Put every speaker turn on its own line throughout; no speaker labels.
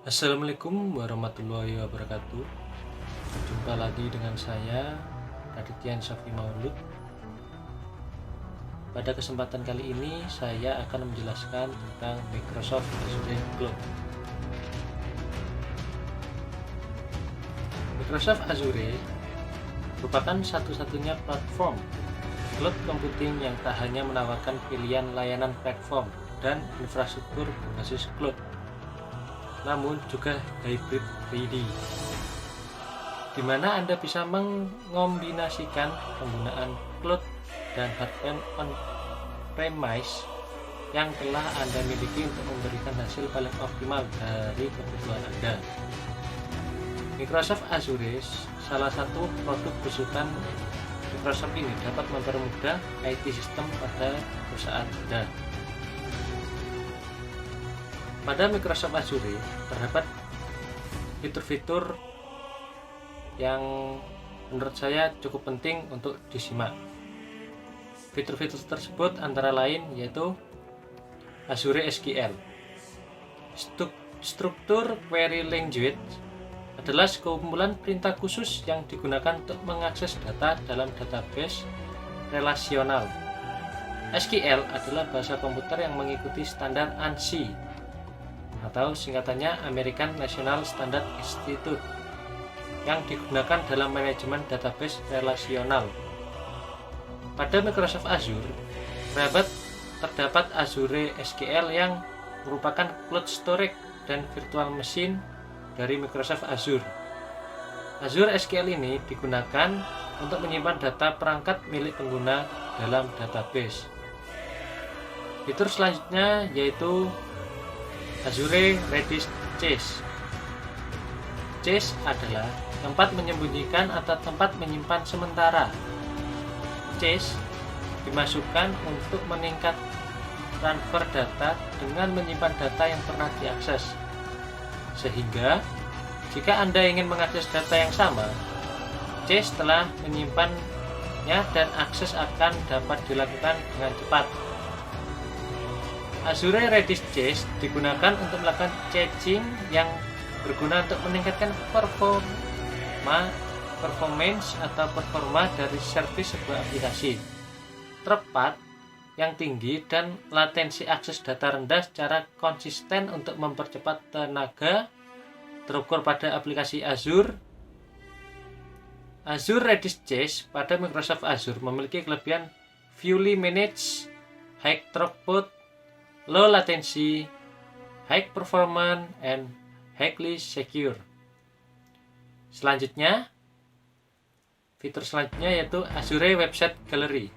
Assalamualaikum warahmatullahi wabarakatuh. Jumpa lagi dengan saya, Radityan Safi Maulud. Pada kesempatan kali ini saya akan menjelaskan tentang Microsoft Azure Cloud. Microsoft Azure merupakan satu-satunya platform cloud computing yang tak hanya menawarkan pilihan layanan platform dan infrastruktur berbasis cloud, namun juga hybrid ready, di mana Anda bisa mengombinasikan penggunaan cloud dan hardware on-premise yang telah Anda miliki untuk memberikan hasil paling optimal dari kebutuhan Anda. Microsoft Azure, salah satu produk besutan Microsoft ini, dapat mempermudah IT sistem pada perusahaan Anda. Pada Microsoft Azure terdapat fitur-fitur yang menurut saya cukup penting untuk disimak. Fitur-fitur tersebut antara lain yaitu Azure SQL. Struktur query language adalah sekumpulan perintah khusus yang digunakan untuk mengakses data dalam database relasional. SQL adalah bahasa komputer yang mengikuti standar ANSI atau singkatannya American National Standard Institute yang digunakan dalam manajemen database relasional. Pada Microsoft Azure terdapat Azure SQL yang merupakan cloud storage dan virtual machine dari Microsoft Azure. Azure SQL ini digunakan untuk menyimpan data perangkat milik pengguna dalam database. Fitur selanjutnya yaitu Azure Redis Cache. Cache adalah tempat menyembunyikan atau tempat menyimpan sementara. Cache dimasukkan untuk meningkat transfer data dengan menyimpan data yang pernah diakses. Sehingga jika Anda ingin mengakses data yang sama, cache telah menyimpannya dan akses akan dapat dilakukan dengan cepat. Azure Redis Cache digunakan untuk melakukan caching yang berguna untuk meningkatkan performance atau performa dari servis sebuah aplikasi tepat yang tinggi dan latensi akses data rendah secara konsisten untuk mempercepat tenaga terukur pada aplikasi Azure. Azure Redis Cache pada Microsoft Azure memiliki kelebihan fully managed, high throughput, low latency, high performance, and highly secure. Fitur selanjutnya yaitu Azure Website Gallery.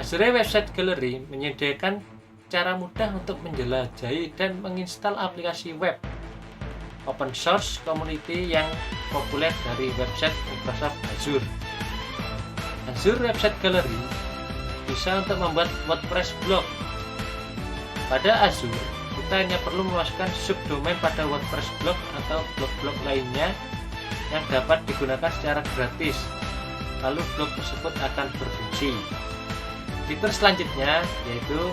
Azure Website Gallery menyediakan cara mudah untuk menjelajahi dan menginstal aplikasi web open source community yang populer dari website Microsoft Azure. Azure Website Gallery bisa untuk membuat WordPress blog. Pada Azure, kita hanya perlu memasukkan subdomain pada WordPress blog atau blog-blog lainnya yang dapat digunakan secara gratis. Lalu blog tersebut akan berfungsi. Fitur selanjutnya yaitu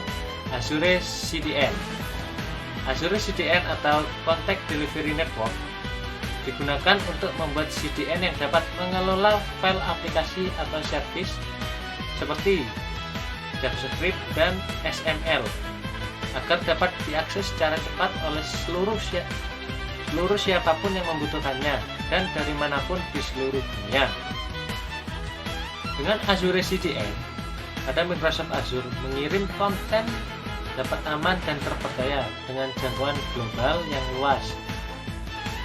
Azure CDN. Azure CDN atau Content Delivery Network digunakan untuk membuat CDN yang dapat mengelola file aplikasi atau service seperti JavaScript dan XML agar dapat diakses secara cepat oleh seluruh siapapun yang membutuhkannya dan dari manapun di seluruh dunia. Dengan Azure CDN, pada Microsoft Azure mengirim konten dapat aman dan terpercaya dengan jangkauan global yang luas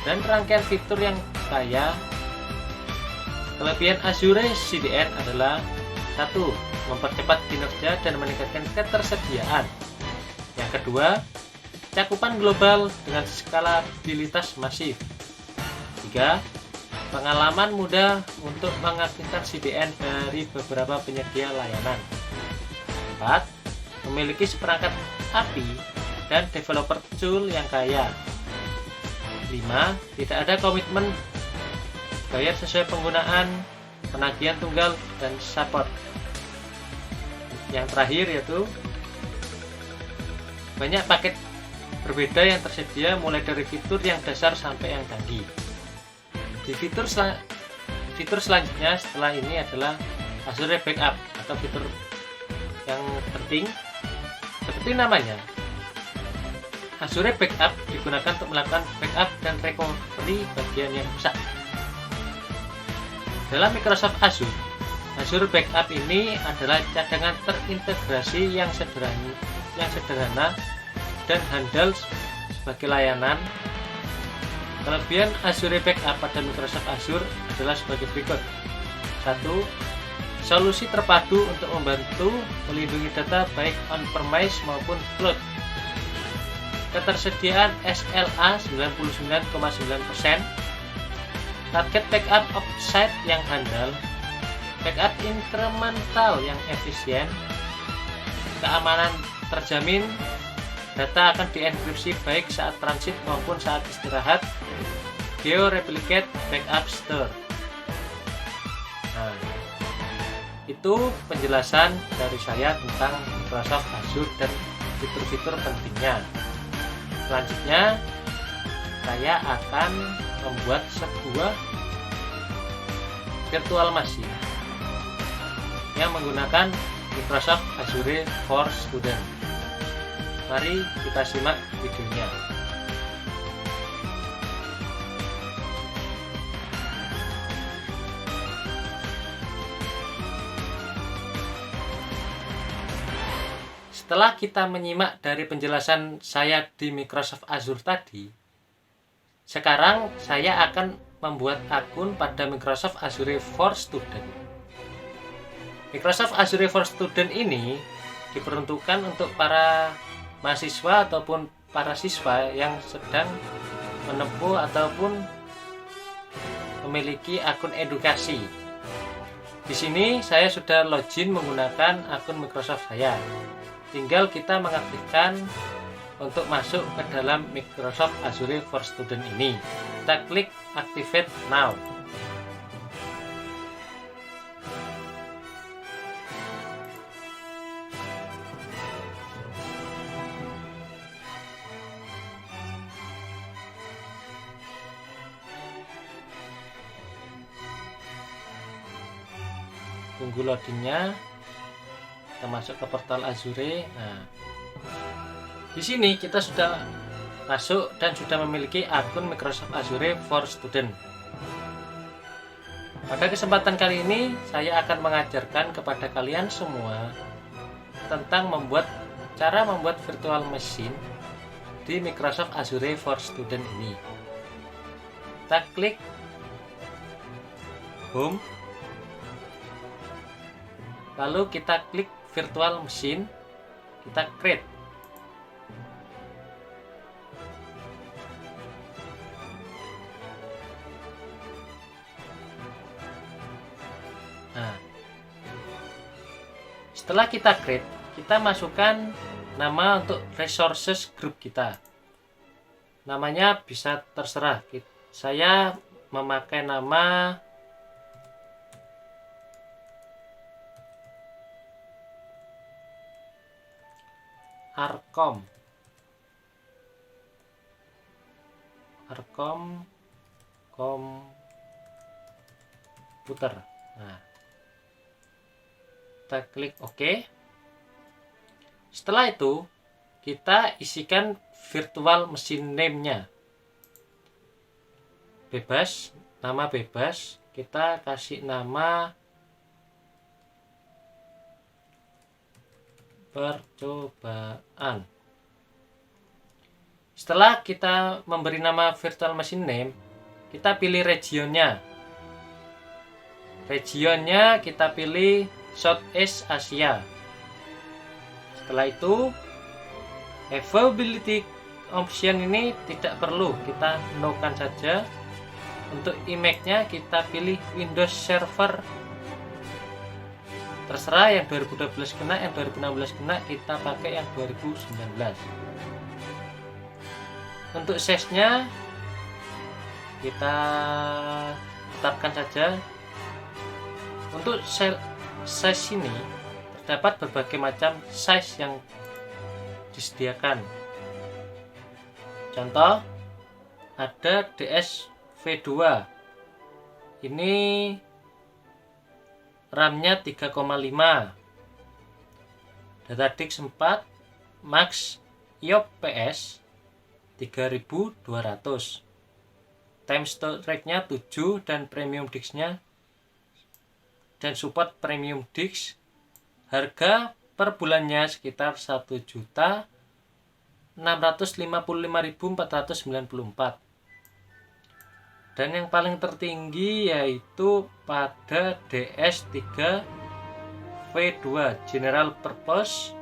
dan rangkaian fitur yang kaya. Kelebihan Azure CDN adalah 1. Mempercepat kinerja dan meningkatkan ketersediaan. Yang kedua, cakupan global dengan skalabilitas masif. 3. Pengalaman mudah untuk mengaktifkan CDN dari beberapa penyedia layanan. 4. Memiliki seperangkat API dan developer tool yang kaya. 5. Tidak ada komitmen bayar sesuai penggunaan, penagihan tunggal, dan support. Yang terakhir yaitu banyak paket berbeda yang tersedia mulai dari fitur yang dasar sampai yang canggih. Di fitur selanjutnya setelah ini adalah Azure Backup atau fitur yang penting. Seperti namanya, Azure Backup digunakan untuk melakukan backup dan recovery bagian yang rusak. Dalam Microsoft Azure, Azure Backup ini adalah cadangan terintegrasi yang sederhana dan handal sebagai layanan. Kelebihan Azure Backup pada Microsoft Azure adalah sebagai berikut. 1. Solusi terpadu untuk membantu melindungi data baik on-premise maupun cloud. Ketersediaan SLA 99,9%, target backup offsite yang handal, backup incremental yang efisien, keamanan terjamin, data akan dienkripsi baik saat transit maupun saat istirahat, geo-replicate backup store. Nah, itu penjelasan dari saya tentang Microsoft Azure dan fitur-fitur pentingnya. Selanjutnya, saya akan membuat sebuah virtual machine yang menggunakan Microsoft Azure for Students. Mari kita simak videonya. Setelah kita menyimak dari penjelasan saya di Microsoft Azure tadi, sekarang saya akan membuat akun pada Microsoft Azure for Students. Microsoft Azure for Students ini diperuntukkan untuk para mahasiswa ataupun para siswa yang sedang menempuh ataupun memiliki akun edukasi. Di sini saya sudah login menggunakan akun Microsoft saya. Tinggal kita mengaktifkan untuk masuk ke dalam Microsoft Azure for Students ini. Kita klik Activate Now. Tunggu loadingnya. Kita masuk ke portal Azure. Nah, di sini kita sudah masuk dan sudah memiliki akun Microsoft Azure for Students. Pada kesempatan kali ini saya akan mengajarkan kepada kalian semua tentang cara membuat virtual machine di Microsoft Azure for Students ini. Kita klik Home. Lalu kita klik virtual machine, kita create. Nah, setelah kita create, kita masukkan nama untuk resources group kita. Namanya bisa terserah. Saya memakai nama Arcom komputer. Nah, kita klik OK. Setelah itu kita isikan virtual machine name-nya. Bebas, nama bebas. Kita kasih nama percobaan. Setelah kita memberi nama virtual machine name, kita pilih regionnya. Regionnya kita pilih Southeast Asia. Setelah itu, availability option ini tidak perlu, kita no-kan saja. Untuk image-nya kita pilih Windows Server. Terserah, yang 2012 kena, yang 2016 kena, kita pakai yang 2019. Untuk size-nya kita tetapkan saja. Untuk size ini terdapat berbagai macam size yang disediakan. Contoh, ada DS V2. Ini RAM-nya 3,5. Datadix 4, Max IOPS 3200. Time storage-nya 7 dan premium disk-nya dan support premium disk. Harga per bulannya sekitar 1.655.494. Dan yang paling tertinggi yaitu pada DS3 V2 General Purpose.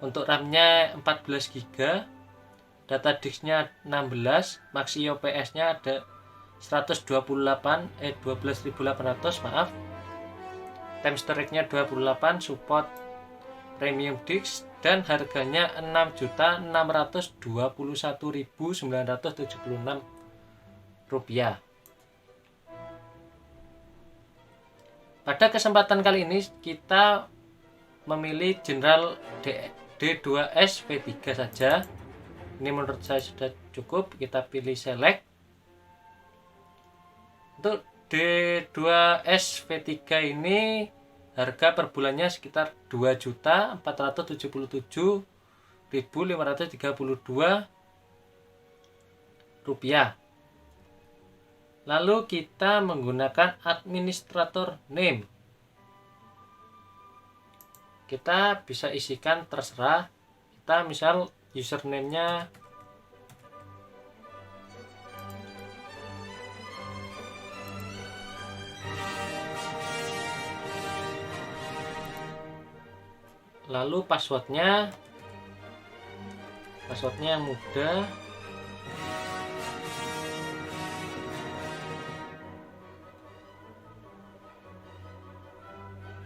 Untuk RAM-nya 14 GB, data disk-nya 16, max IOPS-nya ada 12.800, maaf. Time storage-nya 28, support premium disk, dan harganya 6.621.976 rupiah. Pada kesempatan kali ini kita memilih General D2S V3 saja. Ini menurut saya sudah cukup. Kita pilih select. Untuk D2S V3 ini harga per bulannya sekitar 2.477.532 rupiah. Lalu kita menggunakan administrator name. Kita bisa isikan terserah. Kita misal username-nya lalu passwordnya yang mudah.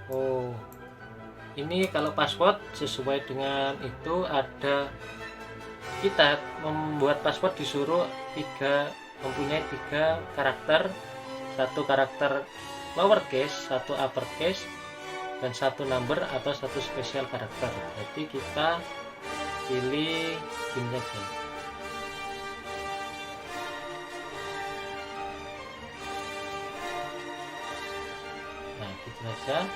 Oh, ini kalau password sesuai dengan itu ada, kita membuat password disuruh mempunyai 3 karakter, 1 karakter lowercase, 1 uppercase, dan 1 number atau 1 spesial karakter. Jadi kita pilih ini saja. Nah, gitu saja.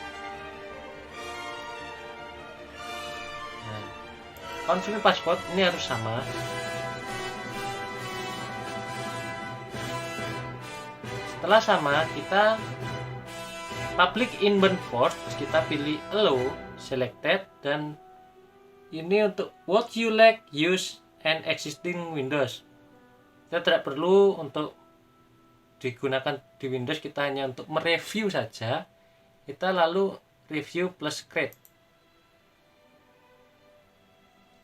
Confirm password ini harus sama. Setelah sama, kita public inbound port, kita pilih allow selected, dan ini untuk what you like use and existing Windows. Kita tidak perlu untuk digunakan di Windows, kita hanya untuk mereview saja. Kita lalu review plus create.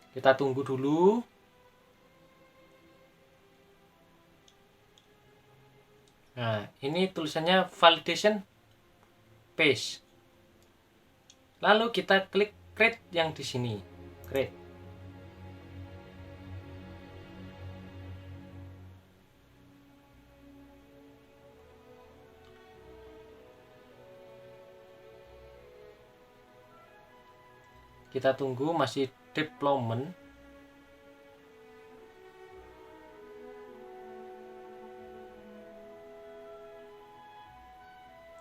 Kita tunggu dulu. Nah, ini tulisannya validation page. Lalu kita klik create yang di sini. Create. Kita tunggu, masih deployment.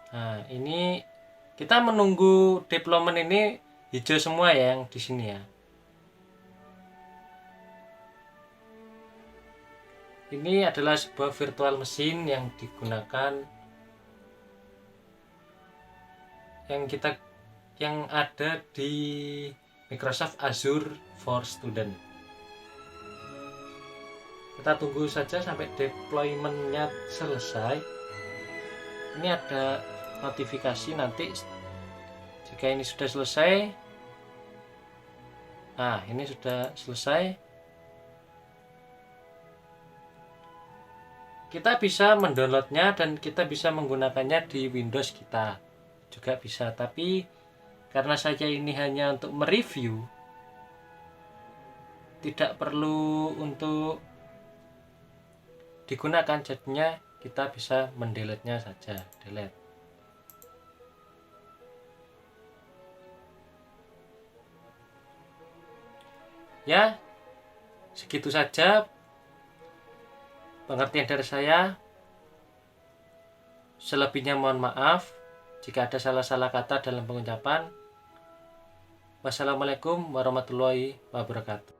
Nah, ini kita menunggu deployment, ini hijau semua ya yang di sini ya. Ini adalah sebuah virtual machine yang digunakan, yang ada di Microsoft Azure for Student. Kita tunggu saja sampai deploymentnya selesai. Ini ada notifikasi nanti jika ini sudah selesai. Nah, ini sudah selesai. Kita bisa mendownloadnya dan kita bisa menggunakannya di Windows kita juga bisa, tapi karena saya ini hanya untuk mereview, tidak perlu untuk digunakan, jadinya kita bisa mendelete-nya saja. Delete. Ya, Segitu saja pengertian dari saya. Selebihnya mohon maaf jika ada salah-salah kata dalam pengucapan. Wassalamualaikum warahmatullahi wabarakatuh.